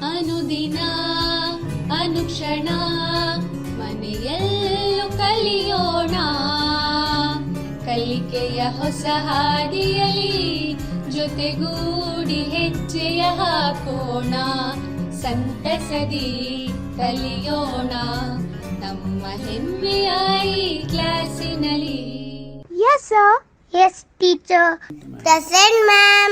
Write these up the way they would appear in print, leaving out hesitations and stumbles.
ಅನುದಿನ ಅನುಕ್ಷಣ ಮನೆಯಲ್ಲೂ ಕಲಿಯೋಣ, ಕಲಿಕೆಯ ಹೊಸ ಹಾದಿಯಲಿ ಜೊತೆಗೂಡಿ ಹೆಜ್ಜೆಯ ಹಾಕೋಣ, ಸಂತಸದಿ ಕಲಿಯೋಣ ನಮ್ಮ ಹೆಮ್ಮೆಯ ಈ ಕ್ಲಾಸಿನಲ್ಲಿ. Yes sir. Yes teacher. Present ma'am.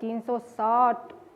360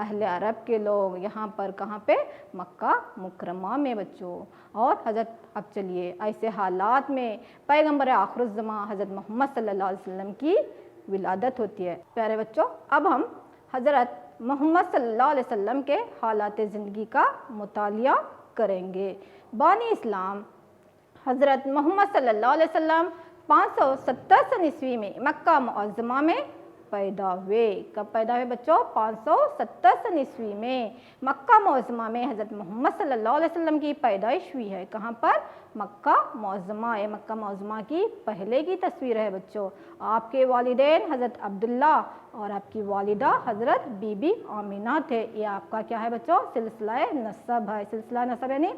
اہل عرب کے لوگ یہاں پر کہاں پہ؟ مکہ مکرمہ میں بچوں. اور حضرت اب چلیے ایسے حالات میں پیغمبر آخر الزماں حضرت محمد صلی اللہ علیہ وسلم کی ولادت ہوتی ہے. پیارے بچوں اب ہم حضرت محمد صلی اللہ علیہ وسلم کے حالات زندگی کا مطالعہ کریں گے. بانی اسلام حضرت محمد صلی اللہ علیہ وسلم 570 عیسوی میں مکہ معظمہ میں پیدا ہوئے. کب پیدا ہوئے بچوں؟ 570 عیسوی میں مکہ معظمہ میں حضرت محمد صلی اللہ علیہ وسلم کی پیدائش ہوئی ہے. کہاں پر؟ مکہ معظمہ. یہ مکہ معظمہ کی پہلے کی تصویر ہے بچوں. آپ کے والدین حضرت عبداللہ اور آپ کی والدہ حضرت بی بی آمینہ تھے. یہ آپ کا کیا ہے بچوں؟ سلسلہ نسب ہے. سلسلہ نسب یعنی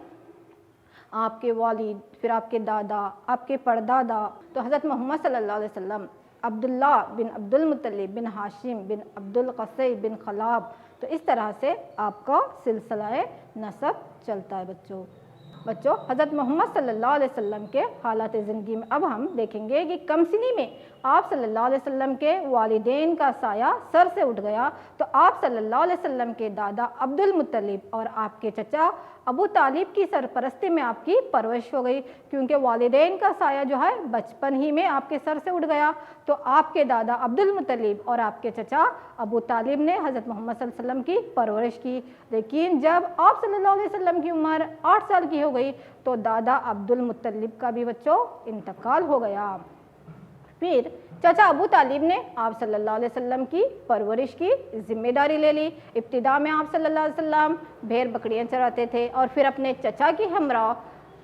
آپ کے والد، پھر آپ کے دادا، آپ کے پردادا. تو حضرت محمد صلی اللہ علیہ وسلم عبداللہ بن عبد المطلب بن ہاشم بن عبد القصی بن خلاب. تو اس طرح سے آپ کا سلسلہ نسب چلتا ہے بچوں. حضرت محمد صلی اللہ علیہ وسلم کے حالات زندگی میں اب ہم دیکھیں گے کہ کم سنی میں آپ صلی اللہ علیہ وسلم کے والدین کا سایہ سر سے اٹھ گیا. تو آپ صلی اللہ علیہ وسلم کے دادا عبد المطلب اور آپ کے چچا ابو طالب کی سرپرستی میں آپ کی پرورش ہو گئی، کیونکہ والدین کا سایہ جو ہے بچپن ہی میں آپ کے سر سے اٹھ گیا. تو آپ کے دادا عبد المطلب اور آپ کے چچا ابو طالب نے حضرت محمد صلی اللہ علیہ وسلم کی پرورش کی. لیکن جب آپ صلی اللہ علیہ وسلم کی عمر 8 سال کی ہو گئی تو دادا عبد المطلب کا بھی بچوں انتقال ہو گیا. پھر چچا ابو طالب نے آپ صلی اللہ علیہ وسلم کی پرورش کی ذمہ داری لے لی. ابتدا میں آپ صلی اللہ علیہ وسلم بھیڑ بکریاں چراتے تھے اور پھر اپنے چچا کی ہمراہ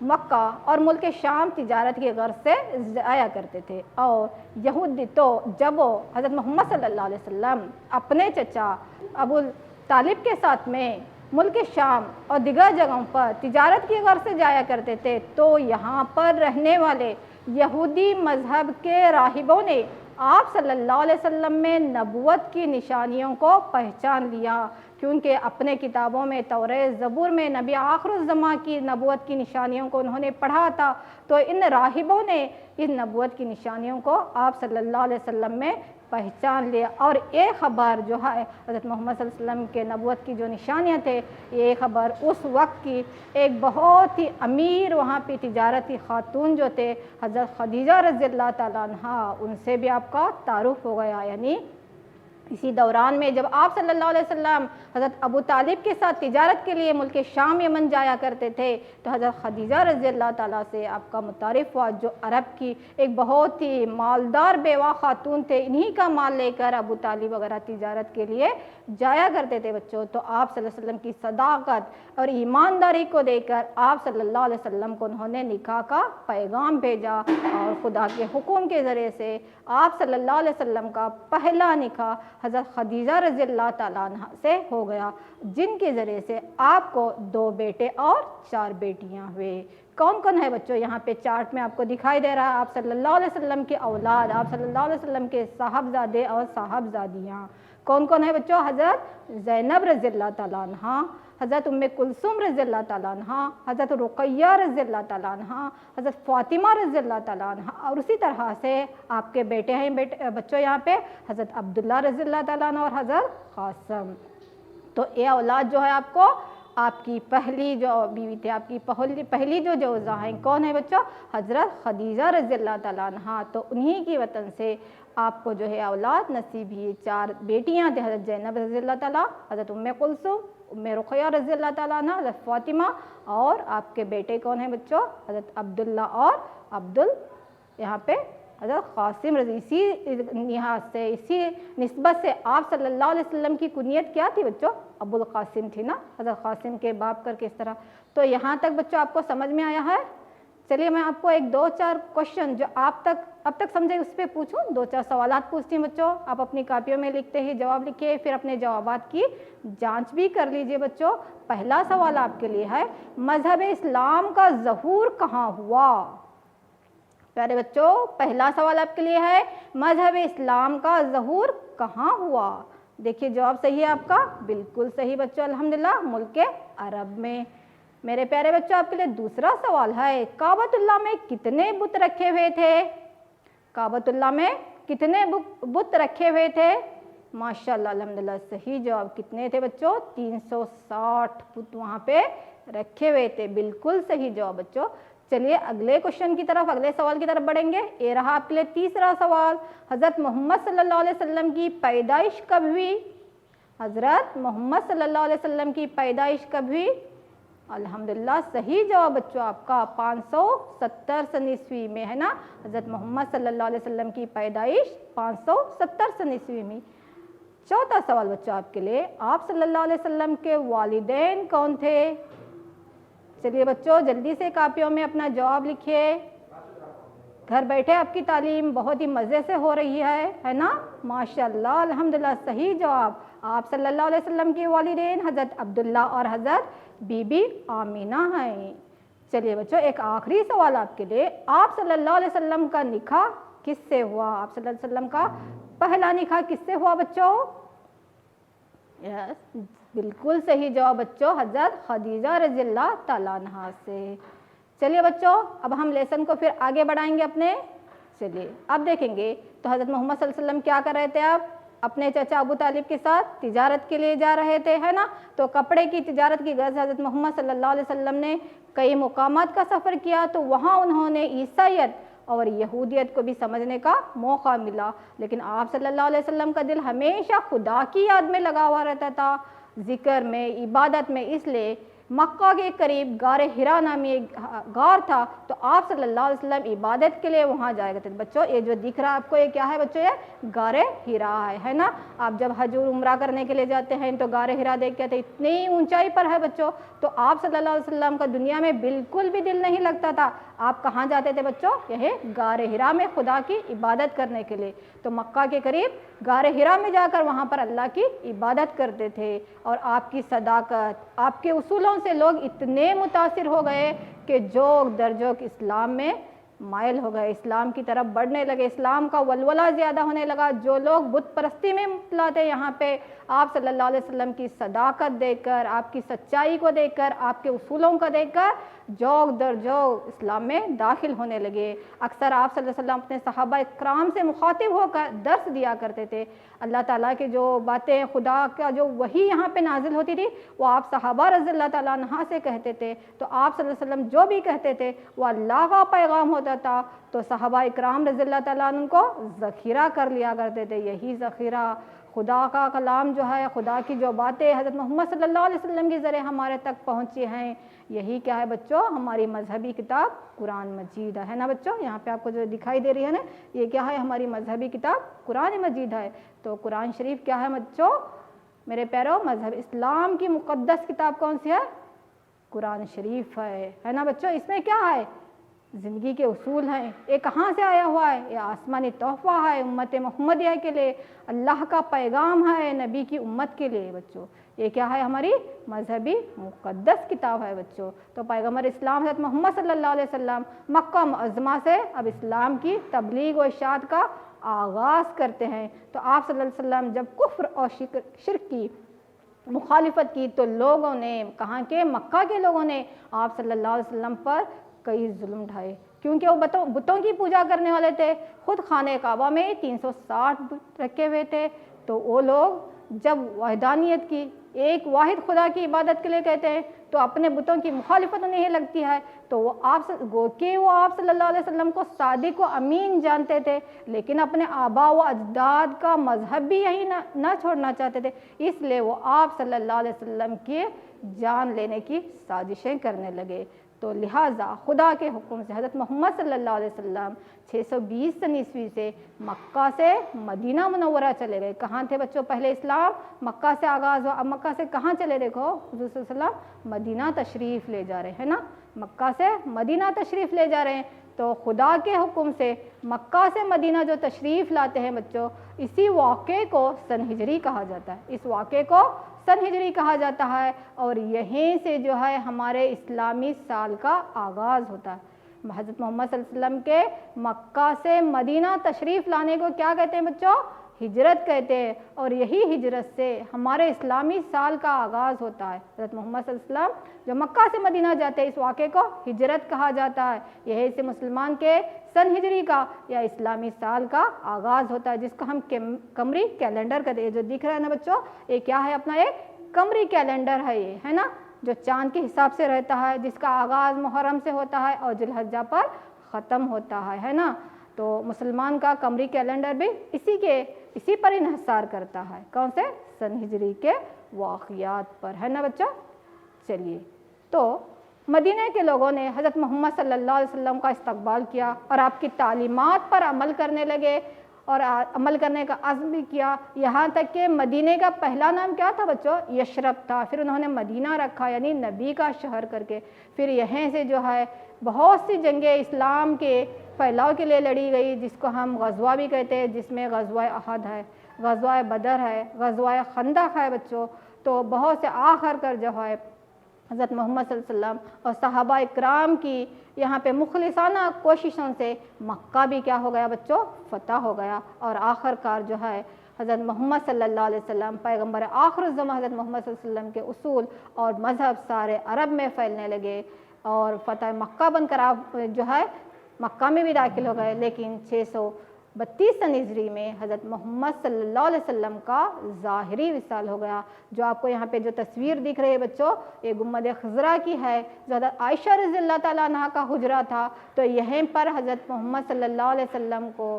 مکہ اور ملک شام تجارت کی غرض سے جایا کرتے تھے. اور یہودی تو جب حضرت محمد صلی اللہ علیہ وسلم اپنے چچا ابو طالب کے ساتھ میں ملک شام اور دیگر جگہوں پر تجارت کی غرض سے جایا کرتے تھے تو یہاں پر رہنے والے یہودی مذہب کے راہبوں نے آپ صلی اللہ علیہ وسلم میں نبوت کی نشانیوں کو پہچان لیا، کیونکہ اپنے کتابوں میں توریت زبور میں نبی آخر الزماں کی نبوت کی نشانیوں کو انہوں نے پڑھا تھا. تو ان راہبوں نے ان نبوت کی نشانیوں کو آپ صلی اللہ علیہ وسلم میں پہچان لیا. اور یہ خبر جو ہے حضرت محمد صلی اللہ علیہ وسلم کے نبوت کی جو نشانیاں تھے، یہ خبر اس وقت کی ایک بہت ہی امیر وہاں پہ تجارتی خاتون جو تھے حضرت خدیجہ رضی اللہ تعالیٰ عنہ، ان سے بھی آپ کا تعارف ہو گیا. یعنی اسی دوران میں جب آپ صلی اللہ علیہ وسلم حضرت ابو طالب کے ساتھ تجارت کے لیے ملک شام یمن جایا کرتے تھے تو حضرت خدیجہ رضی اللہ تعالیٰ سے آپ کا متعارف ہوا، جو عرب کی ایک بہت ہی مالدار بیوہ خاتون تھے. انہی کا مال لے کر ابو طالب وغیرہ تجارت کے لیے جایا کرتے تھے بچوں. تو آپ صلی اللہ علیہ وسلم کی صداقت اور ایمانداری کو دیکھ کر آپ صلی اللہ علیہ وسلم کو انہوں نے نکاح کا پیغام بھیجا اور خدا کے حکم کے ذریعے سے آپ صلی اللہ علیہ وسلم کا پہلا نکاح حضرت خدیجہ رضی اللہ تعالیٰ عنہ سے ہو گیا، جن کے ذریعے سے آپ کو 2 بیٹے اور 4 بیٹیاں ہوئے. کون کون ہے بچوں؟ یہاں پہ چارٹ میں آپ کو دکھائی دے رہا ہے. آپ صلی اللہ علیہ وسلم کے اولاد، آپ صلی اللہ علیہ وسلم کے صاحبزادے اور صاحبزادیاں کون کون ہے بچوں؟ حضرت زینب رضی اللہ تعالیٰ عنہ، حضرت ام کلثوم رضی اللہ تعالیٰ عنہ، حضرت رقیہ رضی اللہ تعالیٰ عنہ، حضرت فاطمہ رضی اللہ تعالیٰ عنہ. اور اسی طرح سے آپ کے بیٹے ہیں بچوں یہاں پہ حضرت عبداللہ رضی اللہ تعالیٰ عنہ اور حضرت قاسم. تو یہ اولاد جو ہے آپ کو آپ کی پہلی جو بیوی تھی، آپ کی پہلی جو جوزہ ہیں کون ہے بچوں؟ حضرت خدیجہ رضی اللہ تعالیٰ عنہ. تو انہی کی وطن سے آپ کو جو ہے اولاد نصیب ہوئی. 4 بیٹیاں تھیں، حضرت زینب رضی اللہ تعالیٰ، حضرت ام کلثوم، ام رقیہ رضی اللہ تعالیٰ عنہ، حضرت فاطمہ. اور آپ کے بیٹے کون ہیں بچوں؟ حضرت عبداللہ اور یہاں پہ حضرت قاسم رضی. اسی لحاظ سے، اسی نسبت سے آپ صلی اللہ علیہ وسلم کی کنیت کیا تھی بچوں؟ ابو القاسم تھی نا، حضرت قاسم کے باپ کر کے اس طرح. تو یہاں تک بچوں آپ کو سمجھ میں آیا ہے؟ چلیے میں آپ کو 1-2-4 کوشچن جو اب تک سمجھے اس پہ پوچھوں. 2-4 سوالات پوچھتی ہوں بچوں. آپ اپنی کاپیوں میں لکھتے ہی جواب لکھیے، پھر اپنے جوابات کی جانچ بھی کر لیجئے بچوں. پہلا سوال آپ کے لیے ہے، مذہب اسلام کا ظہور کہاں ہوا؟ پیارے بچوں پہلا سوال آپ کے لیے ہے، مذہب اسلام کا ظہور کہاں ہوا؟ دیکھیے جواب صحیح ہے آپ کا، بالکل صحیح بچوں، الحمدللہ ملک عرب میں. میرے پیارے بچوں آپ کے لیے دوسرا سوال ہے، کعبۃ اللہ میں کتنے بت رکھے ہوئے تھے؟ کعبۃ اللہ میں کتنے بت رکھے ہوئے تھے؟ ماشاءاللہ الحمدللہ صحیح جواب. کتنے تھے بچوں؟ 360 بت وہاں پہ رکھے ہوئے تھے. بالکل صحیح جواب بچوں. چلیے اگلے کوشچن کی طرف، اگلے سوال کی طرف بڑھیں گے. یہ رہا آپ کے لیے تیسرا سوال. حضرت محمد صلی اللہ علیہ وسلم کی پیدائش کب ہوئی؟ حضرت محمد صلی اللہ علیہ وسلم کی پیدائش کب ہوئی؟ الحمدللہ صحیح جواب بچوں آپ کا 570 سن عیسوی میں ہے نا. حضرت محمد صلی اللہ علیہ وسلم کی پیدائش 570 سن عیسوی میں. چوتھا سوال بچوں آپ کے لیے. آپ صلی اللہ علیہ وسلم کے والدین کون تھے؟ چلیے بچوں جلدی سے کاپیوں میں اپنا جواب لکھیے. گھر بیٹھے آپ کی تعلیم بہت ہی مزے سے ہو رہی ہے نا. ماشاءاللہ الحمدللہ صحیح جواب. آپ صلی اللہ علیہ وسلم کے والدین حضرت عبداللہ اور حضرت بی بی آمینہ ہیں. چلیے بچوں ایک آخری سوال آپ کے لیے. آپ صلی اللہ علیہ وسلم کا نکاح کس سے ہوا؟ آپ صلی اللہ علیہ وسلم کا پہلا نکاح کس سے ہوا بچوں؟ یس بالکل صحیح جواب بچوں. حضرت خدیجہ رضی اللہ تعالیٰ عنہا سے. چلیے بچوں اب ہم لیسن کو پھر آگے بڑھائیں گے اپنے. چلیے اب دیکھیں گے تو حضرت محمد صلی اللہ علیہ وسلم کیا کر رہے تھے؟ آپ اپنے چچا ابو طالب کے ساتھ تجارت کے لیے جا رہے تھے ہے نا. تو کپڑے کی تجارت کی غرض حضرت محمد صلی اللہ علیہ وسلم نے کئی مقامات کا سفر کیا. تو وہاں انہوں نے عیسائیت اور یہودیت کو بھی سمجھنے کا موقع ملا. لیکن آپ صلی اللہ علیہ وسلم کا دل ہمیشہ خدا کی یاد میں لگا ہوا رہتا تھا، ذکر میں، عبادت میں. اس لیے مکہ کے قریب غار حرا نامی ایک غار تھا. تو آپ صلی اللہ علیہ وسلم عبادت کے لیے وہاں جائے کرتے تھے. بچوں یہ جو دکھ رہا ہے آپ کو یہ کیا ہے بچوں؟ یہ غار حرا ہے نا. آپ جب حج عمرہ کرنے کے لیے جاتے ہیں تو غار حرا دیکھ کے اتنی اونچائی پر ہے بچوں. تو آپ صلی اللہ علیہ وسلم کا دنیا میں بالکل بھی دل نہیں لگتا تھا. آپ کہاں جاتے تھے بچوں؟ یہ غار حرا میں خدا کی عبادت کرنے کے لیے. تو مکہ کے قریب غار حرا میں جا کر وہاں پر اللہ کی عبادت کرتے تھے. اور آپ کی صداقت، آپ کے اصولوں سے لوگ اتنے متاثر ہو گئے کہ جوک در جوک اسلام میں مائل ہو گئے، اسلام کی طرف بڑھنے لگے. اسلام کا ولولہ زیادہ ہونے لگا. جو لوگ بت پرستی میں مبتلا تھے یہاں پہ آپ صلی اللہ علیہ وسلم کی صداقت دیکھ کر، آپ کی سچائی کو دیکھ کر، آپ کے اصولوں کو دیکھ کر جوک در جوک اسلام میں داخل ہونے لگے. اکثر آپ صلی اللہ علیہ وسلم اپنے صحابہ اکرام سے مخاطب ہو کر درس دیا کرتے تھے. اللہ تعالیٰ کے جو باتیں، خدا کا جو وحی یہاں پہ نازل ہوتی تھی وہ آپ صحابہ رضی اللہ تعالیٰ عنہ سے کہتے تھے. تو آپ صلی اللہ علیہ وسلم جو بھی کہتے تھے وہ اللہ کا پیغام ہوتا تھا. تو صحابہ اکرام رضی اللہ تعالیٰ عنہ کو ذخیرہ کر لیا کرتے تھے. یہی ذخیرہ خدا کا کلام جو ہے، خدا کی جو باتیں حضرت محمد صلی اللہ علیہ وسلم کے ذریعے ہمارے تک پہنچی ہیں، یہی کیا ہے بچوں؟ ہماری مذہبی کتاب قرآن مجید ہے نا بچوں. یہاں پہ آپ کو جو دکھائی دے رہی ہے نا یہ کیا ہے؟ ہماری مذہبی کتاب قرآن مجید ہے. تو قرآن شریف کیا ہے بچوں میرے پیرو؟ مذہب اسلام کی مقدس کتاب کون سی ہے؟ قرآن شریف ہے نا بچوں. اس میں کیا ہے؟ زندگی کے اصول ہیں. یہ کہاں سے آیا ہوا ہے؟ یہ آسمانی تحفہ ہے امت محمدیہ کے لیے. اللہ کا پیغام ہے نبی کی امت کے لیے بچوں. یہ کیا ہے؟ ہماری مذہبی مقدس کتاب ہے بچوں. تو پیغمبر اسلام حضرت محمد صلی اللہ علیہ وسلم مکہ معظمہ سے اب اسلام کی تبلیغ و اشاعت کا آغاز کرتے ہیں. تو آپ صلی اللہ علیہ وسلم جب کفر اور شرک کی مخالفت کی تو لوگوں نے، کہاں کے؟ مکہ کے لوگوں نے آپ صلی اللہ علیہ وسلم پر کئی ظلم ڈھائے، کیونکہ وہ بتوں کی پوجا کرنے والے تھے. خود خانہ کعبہ میں 360 بت رکھے ہوئے تھے. تو وہ لوگ جب وحدانیت کی، ایک واحد خدا کی عبادت کے لیے کہتے ہیں تو اپنے بتوں کی مخالفت انہیں لگتی ہے. تو وہ آپ صلی اللہ علیہ وسلم کو صادق و امین جانتے تھے، لیکن اپنے آبا و اجداد کا مذہب بھی یہی نہ چھوڑنا چاہتے تھے. اس لیے وہ آپ صلی اللہ علیہ وسلم کی جان لینے کی سازشیں کرنے لگے. تو لہٰذا خدا کے حکم سے حضرت محمد صلی اللہ علیہ وسلم 620 سن عیسوی سے مکہ سے مدینہ منورہ چلے گئے. کہاں تھے بچوں؟ پہلے اسلام مکہ سے آغاز ہوا. اب مکہ سے کہاں چلے؟ دیکھو حضور صلی اللہ علیہ وسلم مدینہ تشریف لے جا رہے ہیں نا. مکہ سے مدینہ تشریف لے جا رہے ہیں. تو خدا کے حکم سے مکہ سے مدینہ جو تشریف لاتے ہیں بچوں، اسی واقعے کو سن ہجری کہا جاتا ہے. اس واقعے کو سن ہجری کہا جاتا ہے. اور یہیں سے جو ہے ہمارے اسلامی سال کا آغاز ہوتا ہے. حضرت محمد صلی اللہ علیہ وسلم کے مکہ سے مدینہ تشریف لانے کو کیا کہتے ہیں بچوں؟ ہجرت کہتے ہیں، اور یہی ہجرت سے ہمارے اسلامی سال کا آغاز ہوتا ہے۔ حضرت محمد صلی اللہ علیہ وسلم جو مکہ سے مدینہ جاتے ہیں، اس واقعے کو ہجرت کہا جاتا ہے۔ یہی سے مسلمان کے سن ہجری کا یا اسلامی سال کا آغاز ہوتا ہے، جس کو ہم قمری کیلنڈر کہتے ہیں۔ جو دکھ رہا ہے نا بچوں، یہ کیا ہے؟ اپنا ایک قمری کیلنڈر ہے، یہ ہے نا، جو چاند کے حساب سے رہتا ہے، جس کا آغاز محرم سے ہوتا ہے اور ذی الحجہ پر ختم ہوتا ہے نا۔ تو مسلمان کا قمری کیلنڈر بھی اسی پر انحصار کرتا ہے، کون سے؟ سن ہجری کے واقعات پر، ہے نا بچوں۔ چلیے، تو مدینہ کے لوگوں نے حضرت محمد صلی اللہ علیہ وسلم کا استقبال کیا اور آپ کی تعلیمات پر عمل کرنے لگے اور عمل کرنے کا عزم بھی کیا، یہاں تک کہ مدینہ کا پہلا نام کیا تھا بچوں؟ یثرب تھا۔ پھر انہوں نے مدینہ رکھا، یعنی نبی کا شہر کر کے۔ پھر یہیں سے جو ہے بہت سی جنگیں اسلام کے پھیلاؤ کے لیے لڑی گئی، جس کو ہم غزوہ بھی کہتے ہیں، جس میں غزوہ احد ہے، غزوہ بدر ہے، غزوہ خندق ہے بچوں۔ تو بہت سے آخر کر جو ہے حضرت محمد صلی اللہ علیہ وسلم اور صحابہ اکرام کی یہاں پہ مخلصانہ کوششوں سے مکہ بھی کیا ہو گیا بچوں؟ فتح ہو گیا، اور آخر کار جو ہے حضرت محمد صلی اللہ علیہ وسلم پیغمبر آخر الزمان حضرت محمد صلی اللہ علیہ وسلم کے اصول اور مذہب سارے عرب میں پھیلنے لگے، اور فتح مکہ بن کر آپ جو ہے مکہ میں بھی داخل ہو گئے۔ لیکن 632 سن ہجری میں حضرت محمد صلی اللہ علیہ وسلم کا ظاہری وصال ہو گیا۔ جو آپ کو یہاں پہ جو تصویر دکھ رہی ہے بچوں، یہ گنبد خضرا کی ہے، جو حضرت عائشہ رضی اللہ تعالیٰ عنہ کا حجرہ تھا، تو یہیں پر حضرت محمد صلی اللہ علیہ وسلم کو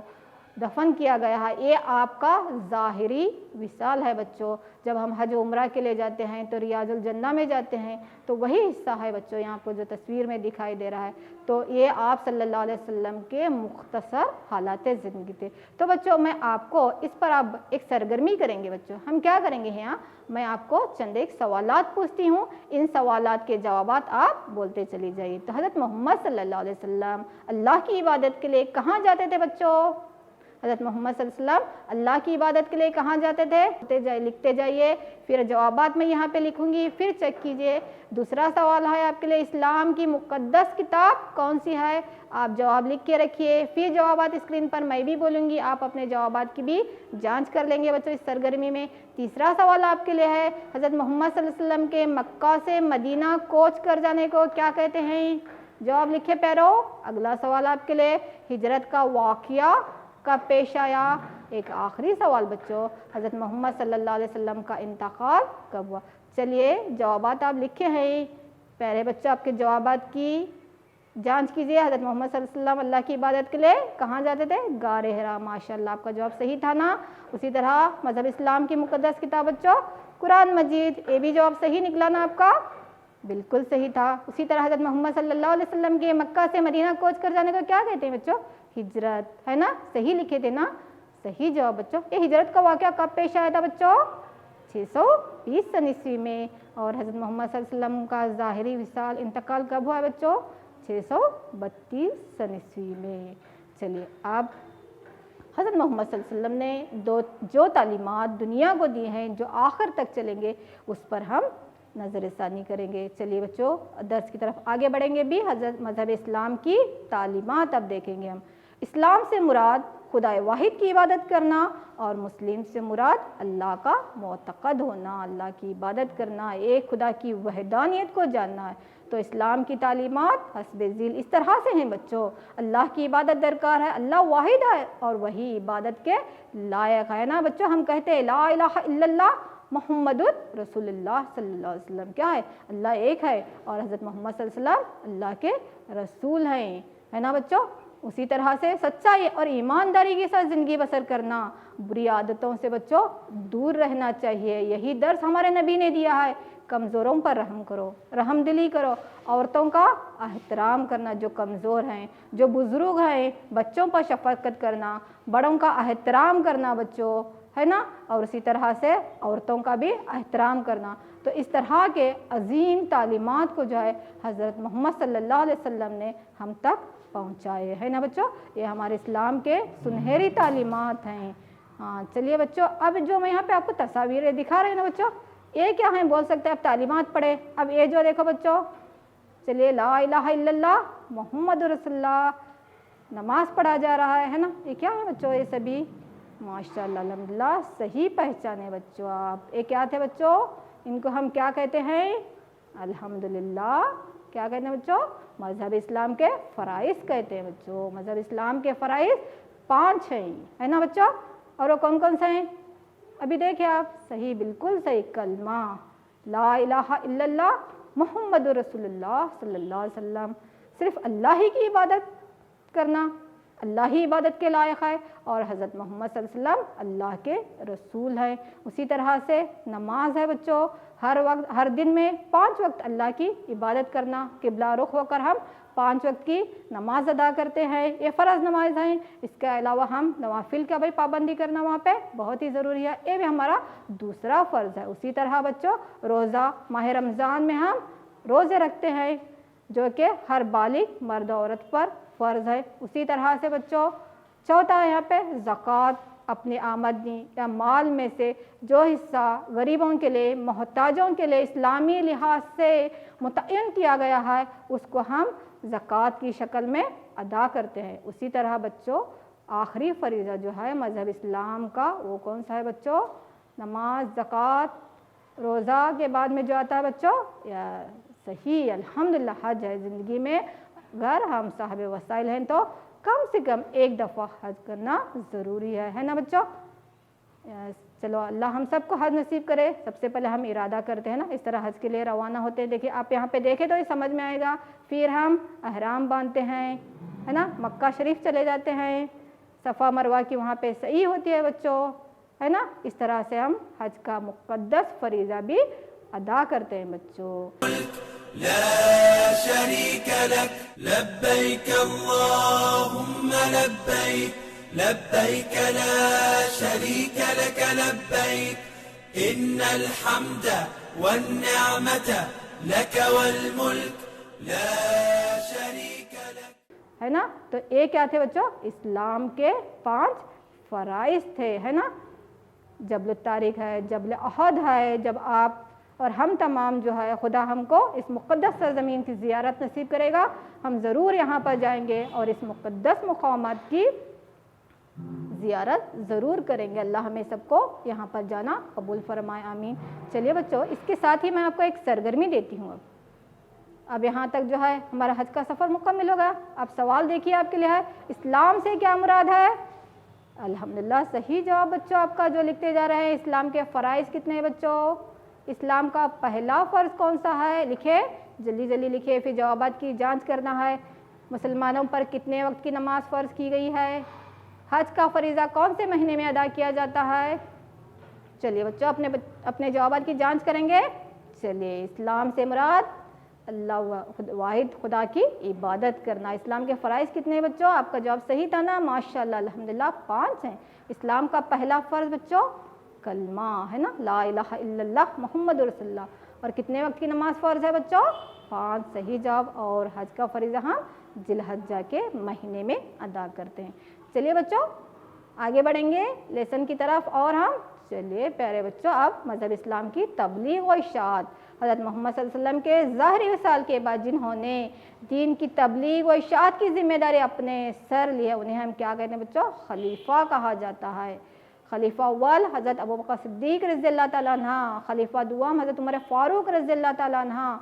دفن کیا گیا ہے۔ یہ آپ کا ظاہری وصال ہے بچوں۔ جب ہم حج عمرہ کے لیے جاتے ہیں تو ریاض الجنہ میں جاتے ہیں، تو وہی حصہ ہے بچوں یہاں کو جو تصویر میں دکھائی دے رہا ہے۔ تو یہ آپ صلی اللہ علیہ وسلم کے مختصر حالات زندگی تھے۔ تو بچوں میں آپ کو اس پر آپ ایک سرگرمی کریں گے بچوں۔ ہم کیا کریں گے یہاں؟ میں آپ کو چند ایک سوالات پوچھتی ہوں، ان سوالات کے جوابات آپ بولتے چلی جائیے۔ تو حضرت محمد صلی اللہ علیہ وسلم اللہ کی عبادت کے لیے کہاں جاتے تھے بچوں؟ حضرت محمد صلی اللہ علیہ وسلم اللہ کی عبادت کے لیے کہاں جاتے تھے؟ لکھتے جائیے، پھر جوابات میں یہاں پہ لکھوں گی، پھر چیک کیجئے۔ دوسرا سوال ہے آپ کے لیے، اسلام کی مقدس کتاب کون سی ہے؟ آپ جواب لکھ کے رکھیے، پھر جوابات اسکرین پر میں بھی بولوں گی، آپ اپنے جوابات کی بھی جانچ کر لیں گے بچوں اس سرگرمی میں۔ تیسرا سوال آپ کے لیے ہے، حضرت محمد صلی اللہ علیہ وسلم کے مکہ سے مدینہ کوچ کر جانے کو کیا کہتے ہیں؟ جواب لکھے پیرو۔ اگلا سوال آپ کے لیے، ہجرت کا واقعہ کب پیش آیا؟ ایک آخری سوال بچوں، حضرت محمد صلی اللہ علیہ وسلم کا انتقال کب ہوا؟ چلیے جوابات آپ لکھے ہیں، پہلے بچوں آپ کے جوابات کی جانچ کیجئے۔ حضرت محمد صلی اللہ علیہ وسلم اللہ کی عبادت کے لیے کہاں جاتے تھے؟ غار حرا۔ ماشاءاللہ آپ کا جواب صحیح تھا نا۔ اسی طرح مذہب اسلام کی مقدس کتاب بچوں قرآن مجید، یہ بھی جواب صحیح نکلا نا آپ کا؟ بالکل صحیح تھا۔ اسی طرح حضرت محمد صلی اللہ علیہ وسلم کے مکہ سے مدینہ کوچ کر جانے کو کیا کہتے ہیں بچوں؟ ہجرت، ہے نا؟ صحیح لکھے تھے نا؟ صحیح جواب بچوں۔ یہ ہجرت کا واقعہ کب پیش آیا تھا بچوں؟ 620 سن عیسوی میں۔ اور حضرت محمد صلی اللہ علیہ وسلم کا ظاہری وصال انتقال کب ہوا بچوں؟ 632 سن عیسوی میں۔ چلیے، اب حضرت محمد صلی اللہ علیہ وسلم نے جو تعلیمات دنیا کو دی ہیں، جو آخر تک چلیں گے، اس پر ہم نظر ثانی کریں گے۔ چلیے بچوں، درس کی طرف آگے بڑھیں گے بھی۔ حضرت مذہب اسلام کی تعلیمات اب دیکھیں گے ہم۔ اسلام سے مراد خدا واحد کی عبادت کرنا، اور مسلم سے مراد اللہ کا معتقد ہونا، اللہ کی عبادت کرنا، ایک خدا کی وحدانیت کو جاننا ہے۔ تو اسلام کی تعلیمات حسب ذیل اس طرح سے ہیں بچوں، اللہ کی عبادت درکار ہے، اللہ واحد ہے اور وہی عبادت کے لائق ہے نا بچوں۔ ہم کہتے ہیں لا الہ الا اللہ محمد رسول اللہ صلی اللہ علیہ وسلم، کیا ہے؟ اللہ ایک ہے، اور حضرت محمد صلی اللہ علیہ وسلم اللہ کے رسول ہیں، ہے نا بچوں۔ اسی طرح سے سچائی اور ایمانداری کے ساتھ زندگی بسر کرنا، بری عادتوں سے بچوں دور رہنا چاہیے، یہی درس ہمارے نبی نے دیا ہے۔ کمزوروں پر رحم کرو، رحم دلی کرو، عورتوں کا احترام کرنا جو کمزور ہیں، جو بزرگ ہیں، بچوں پر شفقت کرنا، بڑوں کا احترام کرنا بچوں، ہے نا، اور اسی طرح سے عورتوں کا بھی احترام کرنا۔ تو اس طرح کے عظیم تعلیمات کو جو ہے حضرت محمد صلی اللہ علیہ وسلم نے ہم تک پہنچائے، ہے نا بچوں۔ یہ ہمارے اسلام کے سنہری تعلیمات ہیں۔ ہاں چلیے بچوں، اب جو میں یہاں پہ آپ کو تصاویریں دکھا رہے ہیں نا بچوں، یہ کیا ہیں بول سکتے ہیں آپ؟ تعلیمات پڑھے۔ اب یہ جو دیکھو بچوں، چلیے لا الہ الا اللہ محمد رسول اللہ، نماز پڑھا جا رہا ہے نا، یہ کیا ہے بچوں؟ یہ سبھی ماشاء اللہ الحمدللہ صحیح پہچانے بچوں آپ. یہ کیا تھے بچوں؟ ان کو ہم کیا کہتے ہیں؟ الحمدللہ کیا کہتے ہیں بچوں؟ مذہب اسلام کے فرائض کہتے ہیں بچوں. مذہب اسلام کے فرائض 5 ہیں ہے نا بچوں. اور وہ کون کون سے ہیں؟ ابھی دیکھیں آپ. صحیح بالکل صحیح. کلمہ لا الہ الا اللہ محمد رسول اللہ صلی اللہ علیہ وسلم. صرف اللہ ہی کی عبادت کرنا، اللہ ہی عبادت کے لائق ہے، اور حضرت محمد صلی اللہ علیہ وسلم اللہ کے رسول ہیں. اسی طرح سے نماز ہے بچوں. ہر وقت ہر دن میں 5 وقت اللہ کی عبادت کرنا، قبلہ رخ ہو کر ہم 5 وقت کی نماز ادا کرتے ہیں. یہ فرض نماز ہیں. اس کے علاوہ ہم نوافل کا بھی پابندی کرنا وہاں پہ بہت ہی ضروری ہے. یہ بھی ہمارا دوسرا فرض ہے. اسی طرح بچوں روزہ، ماہ رمضان میں ہم روزے رکھتے ہیں جو کہ ہر بالغ مرد و عورت پر فرض ہے. اسی طرح سے بچوں چوتھا ہے یہاں پہ زکوٰۃ. اپنی آمدنی یا مال میں سے جو حصہ غریبوں کے لیے، محتاجوں کے لیے اسلامی لحاظ سے متعین کیا گیا ہے اس کو ہم زکوٰۃ کی شکل میں ادا کرتے ہیں. اسی طرح بچوں آخری فریضہ جو ہے مذہب اسلام کا وہ کون سا ہے بچوں؟ نماز، زکوٰۃ، روزہ کے بعد میں جو آتا ہے بچوں صحیح الحمدللہ حج ہے. زندگی میں اگر ہم صاحب وسائل ہیں تو کم سے کم 1 دفعہ حج کرنا ضروری ہے نا بچوں. چلو اللہ ہم سب کو حج نصیب کرے. سب سے پہلے ہم ارادہ کرتے ہیں نا اس طرح حج کے لیے روانہ ہوتے ہیں. دیکھیں آپ یہاں پہ دیکھیں تو یہ سمجھ میں آئے گا. پھر ہم احرام باندھتے ہیں ہے نا، مکہ شریف چلے جاتے ہیں، صفا مروہ کی وہاں پہ سعی ہوتی ہے بچوں ہے نا. اس طرح سے ہم حج کا مقدس فریضہ بھی ادا کرتے ہیں بچوں. لا شريك لك لبيك اللهم لبيك لبيك لا شريك لك لبيك إن الحمد والنعمة لك والملك لا شريك لك. ہے نا. تو یہ کیا تھے بچوں؟ اسلام کے 5 فرائض تھے ہے نا. جبل الطارق ہے، جبل احد ہے. جب آپ اور ہم تمام جو ہے خدا ہم کو اس مقدس سرزمین کی زیارت نصیب کرے گا، ہم ضرور یہاں پر جائیں گے اور اس مقدس مقامات کی زیارت ضرور کریں گے. اللہ ہمیں سب کو یہاں پر جانا قبول فرمائے، آمین. چلیے بچوں اس کے ساتھ ہی میں آپ کو ایک سرگرمی دیتی ہوں. اب یہاں تک جو ہے ہمارا حج کا سفر مکمل ہوگا. اب سوال دیکھیے آپ کے لیے ہے اسلام سے کیا مراد ہے؟ الحمدللہ صحیح جواب بچوں آپ کا جو لکھتے جا رہے ہیں. اسلام کے فرائض کتنے ہیں بچوں؟ اسلام کا پہلا فرض کون سا ہے؟ لکھے جلدی جلدی لکھے. پھر جوابات کی جانچ کرنا ہے. مسلمانوں پر کتنے وقت کی نماز فرض کی گئی ہے؟ حج کا فریضہ کون سے مہینے میں ادا کیا جاتا ہے؟ چلیے بچوں اپنے جوابات کی جانچ کریں گے. چلیے اسلام سے مراد اللہ واحد خدا کی عبادت کرنا. اسلام کے فرائض کتنے ہیں بچوں؟ آپ کا جواب صحیح تھا نا، ماشاءاللہ الحمدللہ 5 ہیں. اسلام کا پہلا فرض بچوں کلمہ ہے نا، لا الہ الا اللہ محمد رسول اللہ. اور کتنے وقت کی نماز فرض ہے بچوں؟ 5 صحیح جواب. اور حج کا فریضہ ہم ذی الحجہ کے مہینے میں ادا کرتے ہیں. چلیے بچوں آگے بڑھیں گے لیسن کی طرف. اور ہم چلیے پیارے بچوں اب مذہب اسلام کی تبلیغ و اشاعت. حضرت محمد صلی اللہ علیہ وسلم کے ظاہری وصال کے بعد جنہوں نے دین کی تبلیغ و اشاعت کی ذمہ داری اپنے سر لی ہے انہیں ہم کیا کہتے ہیں بچوں؟ خلیفہ کہا جاتا ہے. خلیفہ اول حضرت ابوبکر صدیق رضی اللہ تعالیٰ عنہ، خلیفہ دوم حضرت عمر فاروق رضی اللہ تعالیٰ عنہ،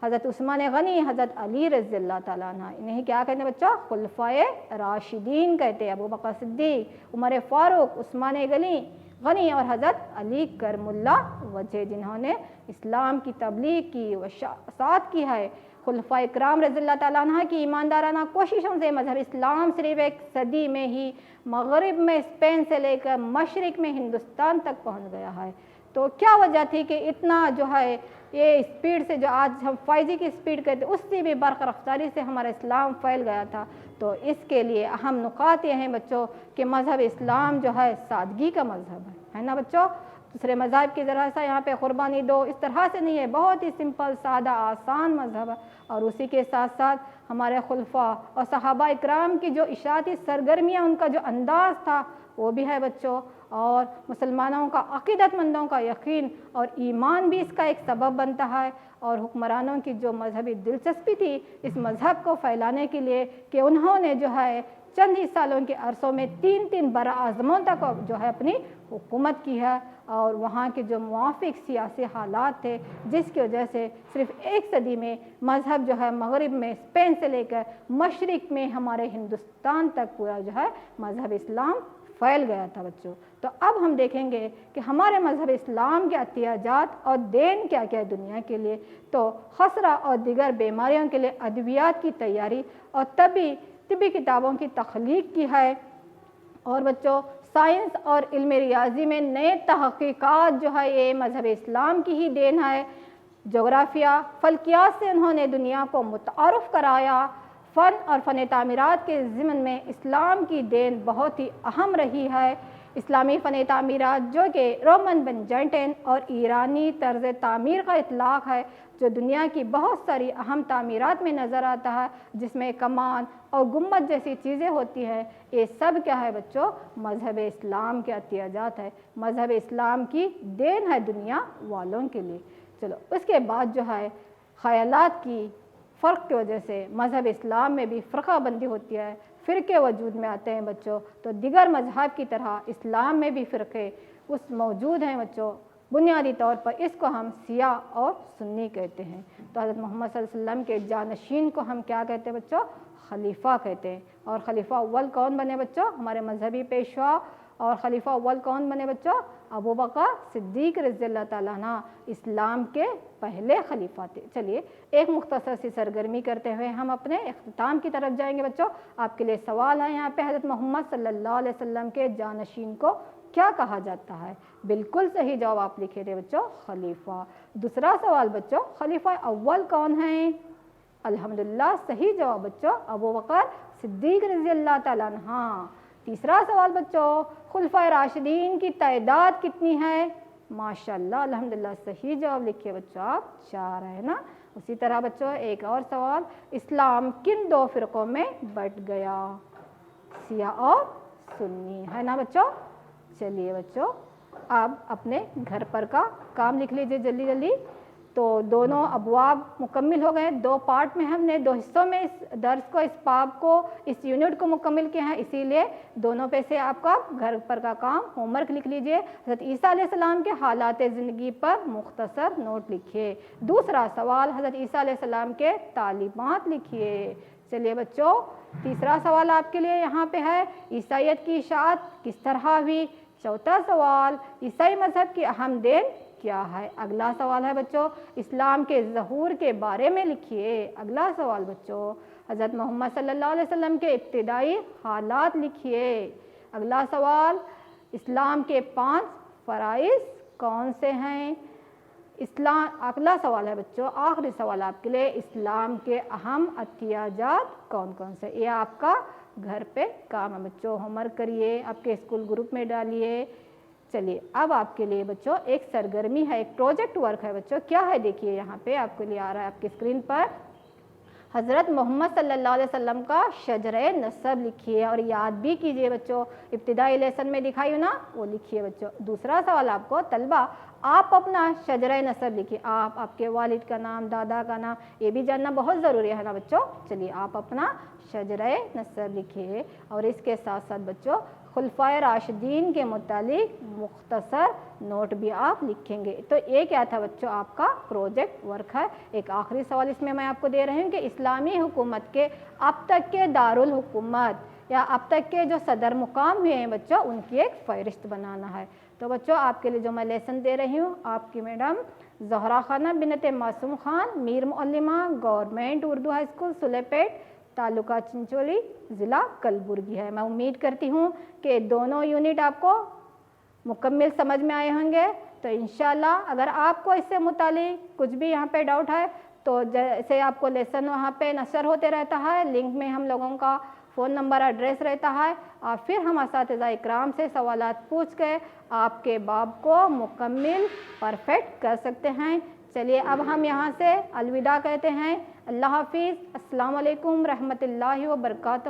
حضرت عثمان غنی، حضرت علی رضی اللہ تعالیٰ عنہ. انہیں کیا کہتے ہیں بچہ؟ خلفائے راشدین کہتے ہیں. ابوبکر صدیق، عمر فاروق، عثمان غنی اور حضرت علی کرم اللہ وجہ، جنہوں نے اسلام کی تبلیغ کی وشاعت کی ہے. خلفائے کرام رضی اللہ تعالیٰ عنہ کی ایماندارانہ کوششوں سے مذہب اسلام صرف 1 صدی میں ہی مغرب میں اسپین سے لے کر مشرق میں ہندوستان تک پہنچ گیا ہے. تو کیا وجہ تھی کہ اتنا جو ہے یہ اسپیڈ سے، جو آج ہم 5G کی اسپیڈ کہتے ہیں، اس سے بھی برق رفتاری سے ہمارا اسلام پھیل گیا تھا؟ تو اس کے لیے اہم نکات یہ ہیں بچوں کہ مذہب اسلام جو ہے سادگی کا مذہب ہے نا بچوں. دوسرے مذاہب کی ذرا سا یہاں پہ قربانی دو اس طرح سے نہیں ہے، بہت ہی سمپل سادہ آسان مذہب ہے. اور اسی کے ساتھ ساتھ ہمارے خلفاء اور صحابہ اکرام کی جو اشاعتی سرگرمیاں، ان کا جو انداز تھا وہ بھی ہے بچوں، اور مسلمانوں کا عقیدت مندوں کا یقین اور ایمان بھی اس کا ایک سبب بنتا ہے، اور حکمرانوں کی جو مذہبی دلچسپی تھی اس مذہب کو پھیلانے کے لیے کہ انہوں نے جو ہے چند ہی سالوں کے عرصوں میں 3 براعظموں تک جو ہے اپنی حکومت کی ہے، اور وہاں کے جو موافق سیاسی حالات تھے جس کی وجہ سے صرف 1 صدی میں مذہب جو ہے مغرب میں اسپین سے لے کر مشرق میں ہمارے ہندوستان تک پورا جو ہے مذہب اسلام پھیل گیا تھا بچوں۔ تو اب ہم دیکھیں گے کہ ہمارے مذہب اسلام کے احتیاجات اور دین کیا کیا ہے دنیا کے لیے۔ تو خسرہ اور دیگر بیماریوں کے لیے ادویات کی تیاری اور طبی کتابوں کی تخلیق کی ہے، اور بچوں سائنس اور علم ریاضی میں نئے تحقیقات جو ہے یہ مذہب اسلام کی ہی دین ہے۔ جغرافیہ فلکیات سے انہوں نے دنیا کو متعارف کرایا۔ فن اور فن تعمیرات کے ضمن میں اسلام کی دین بہت ہی اہم رہی ہے۔ اسلامی فن تعمیرات جو کہ رومن بنجنٹین اور ایرانی طرز تعمیر کا اطلاق ہے، جو دنیا کی بہت ساری اہم تعمیرات میں نظر آتا ہے، جس میں کمان اور گنبد جیسی چیزیں ہوتی ہیں، یہ سب کیا ہے بچوں مذہب اسلام کے احتیاجات ہے، مذہب اسلام کی دین ہے دنیا والوں کے لیے۔ چلو اس کے بعد جو ہے خیالات کی فرق کی وجہ سے مذہب اسلام میں بھی فرقہ بندی ہوتی ہے، فرقے وجود میں آتے ہیں بچوں۔ تو دیگر مذہب کی طرح اسلام میں بھی فرقے موجود ہیں بچوں۔ بنیادی طور پر اس کو ہم شیعہ اور سنی کہتے ہیں۔ تو حضرت محمد صلی اللہ علیہ وسلم کے جانشین کو ہم کیا کہتے ہیں بچوں؟ خلیفہ کہتے ہیں۔ اور خلیفہ اول کون بنے بچوں؟ ہمارے مذہبی پیشوا۔ اور خلیفہ اول کون بنے بچوں؟ ابو بکر صدیق رضی اللہ تعالیٰ عنہ، اسلام کے پہلے خلیفہ تھے۔ چلیے ایک مختصر سی سرگرمی کرتے ہوئے ہم اپنے اختتام کی طرف جائیں گے بچوں۔ آپ کے لیے سوال ہے یہاں پہ، حضرت محمد صلی اللہ علیہ وسلم کے جانشین کو کیا کہا جاتا ہے؟ بالکل صحیح جواب آپ لکھے تھے بچوں، خلیفہ۔ دوسرا سوال بچوں، خلیفہ اول کون ہیں؟ الحمدللہ صحیح جواب بچوں، ابو بکر صدیق رضی اللہ تعالیٰ عنہ۔ تیسرا سوال بچوں، خلفائے راشدین کی تعداد کتنی ہے؟ ماشاءاللہ الحمدللہ صحیح جواب لکھیے بچوں آپ، 4 ہے نا۔ اسی طرح بچوں ایک اور سوال، اسلام کن 2 فرقوں میں بٹ گیا؟ شیعہ اور سنی، ہے نا بچوں۔ چلیے بچوں اب اپنے گھر پر کا کام لکھ لیجئے جلدی جلدی۔ تو دونوں ابواب مکمل ہو گئے، 2 پارٹ میں ہم نے 2 حصوں میں اس درس کو، اس باب کو، اس یونٹ کو مکمل کیا ہے، اسی لیے دونوں پہ سے آپ کا گھر پر کا کام ہوم ورک لکھ لیجئے۔ حضرت عیسیٰ علیہ السلام کے حالات زندگی پر مختصر نوٹ لکھیے۔ دوسرا سوال، حضرت عیسیٰ علیہ السلام کے تعلیمات لکھیے۔ چلیے بچوں تیسرا سوال آپ کے لیے یہاں پہ ہے، عیسائیت کی اشاعت کس طرح ہوئی؟ چوتھا سوال، عیسائی مذہب کی اہم دین کیا ہے؟ اگلا سوال ہے بچوں، اسلام کے ظہور کے بارے میں لکھیے۔ اگلا سوال بچوں، حضرت محمد صلی اللہ علیہ وسلم کے ابتدائی حالات لکھیے۔ اگلا سوال، اسلام کے 5 فرائض کون سے ہیں؟ اگلا سوال ہے بچوں، آخری سوال آپ کے لیے، اسلام کے اہم احتیاجات کون کون سے؟ یہ آپ کا گھر پہ کام ہے بچوں، ہوم ورک کریے، آپ کے اسکول گروپ میں ڈالیے۔ چلیے اب آپ کے لیے بچوں ایک سرگرمی ہے، ایک پروجیکٹ ورک ہے بچوں، کیا ہے دیکھیے یہاں پہ آپ کے لیے آ رہا ہے آپ کی اسکرین پر۔ حضرت محمد صلی اللہ علیہ وسلم کا شجرہ نسب لکھیے اور یاد بھی کیجئے بچوں، ابتدائی لیسن میں دکھائی ہو نا وہ لکھیے بچوں۔ دوسرا سوال آپ کو، طلبہ آپ اپنا شجرہ نسب لکھیے، آپ کے والد کا نام، دادا کا نام، یہ بھی جاننا بہت ضروری ہے نا بچوں۔ چلیے آپ اپنا شجرہ نسب لکھیے، اور اس کے ساتھ ساتھ بچوں خلفائے راشدین کے متعلق مختصر نوٹ بھی آپ لکھیں گے۔ تو یہ کیا تھا بچوں آپ کا پروجیکٹ ورک ہے۔ ایک آخری سوال اس میں میں آپ کو دے رہی ہوں کہ اسلامی حکومت کے اب تک کے دارالحکومت یا اب تک کے جو صدر مقام ہوئے ہیں بچوں، ان کی ایک فہرست بنانا ہے۔ تو بچوں آپ کے لیے جو میں لیسن دے رہی ہوں، آپ کی میڈم زہرا خانہ بنت معصوم خان، میر معلمہ، گورنمنٹ اردو ہائی اسکول سلے پیٹ، تعلقہ چنچولی، ضلع کلبرگی ہے۔ میں امید کرتی ہوں کہ دونوں یونٹ آپ کو مکمل سمجھ میں آئے ہوں گے۔ تو انشاءاللہ اگر آپ کو اس سے متعلق کچھ بھی یہاں پہ ڈاؤٹ ہے تو جیسے آپ کو لیسن وہاں پہ نشر ہوتے رہتا ہے، لنک میں ہم لوگوں کا فون نمبر ایڈریس رہتا ہے، اور پھر ہم اساتذہ اکرام سے سوالات پوچھ کے آپ کے باب کو مکمل پرفیکٹ کر سکتے ہیں۔ چلیے اب ہم یہاں سے الوداع کہتے ہیں۔ اللہ حافظ، السلام علیکم رحمۃ اللہ وبرکاتہ۔